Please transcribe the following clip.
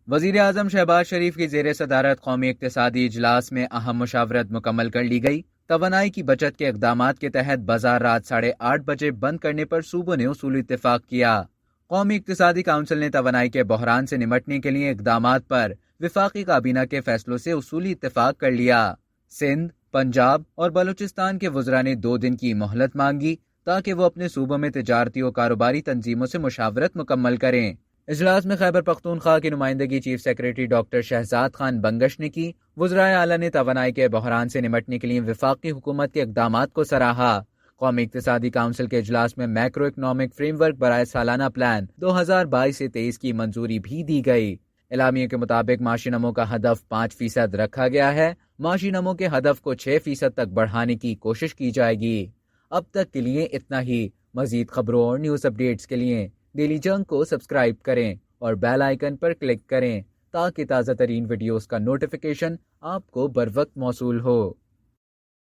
وزیر اعظم شہباز شریف کی زیر صدارت قومی اقتصادی اجلاس میں اہم مشاورت مکمل کر لی گئی۔ توانائی کی بچت کے اقدامات کے تحت بازار رات 8:30 بجے بند کرنے پر صوبوں نے اصولی اتفاق کیا۔ قومی اقتصادی کونسل نے توانائی کے بحران سے نمٹنے کے لیے اقدامات پر وفاقی کابینہ کے فیصلوں سے اصولی اتفاق کر لیا۔ سندھ، پنجاب اور بلوچستان کے وزراء نے 2 دن کی مہلت مانگی تاکہ وہ اپنے صوبوں میں تجارتی و کاروباری تنظیموں سے مشاورت مکمل کریں۔ اجلاس میں خیبر پختونخوا کی نمائندگی chief secretary doctor Shahzad Khan Bangash نے کی۔ وزرائے اعلیٰ نے توانائی کے بحران سے نمٹنے کے لیے وفاقی حکومت کے اقدامات کو سراہا۔ قومی اقتصادی کونسل کے اجلاس میں میکرو اکنامک فریم ورک برائے سالانہ پلان 2022 سے 23 کی منظوری بھی دی گئی۔ اعلامیے کے مطابق معاشی نمو کا ہدف 5% رکھا گیا ہے۔ معاشی نمو کے ہدف کو 6% تک بڑھانے کی کوشش کی جائے گی۔ اب تک کے لیے اتنا ہی۔ مزید خبروں اور نیوز اپڈیٹس کے لیے ڈیلی جنگ کو سبسکرائب کریں اور بیل آئیکن پر کلک کریں تاکہ تازہ ترین ویڈیوز کا نوٹیفیکیشن آپ کو بروقت موصول ہو۔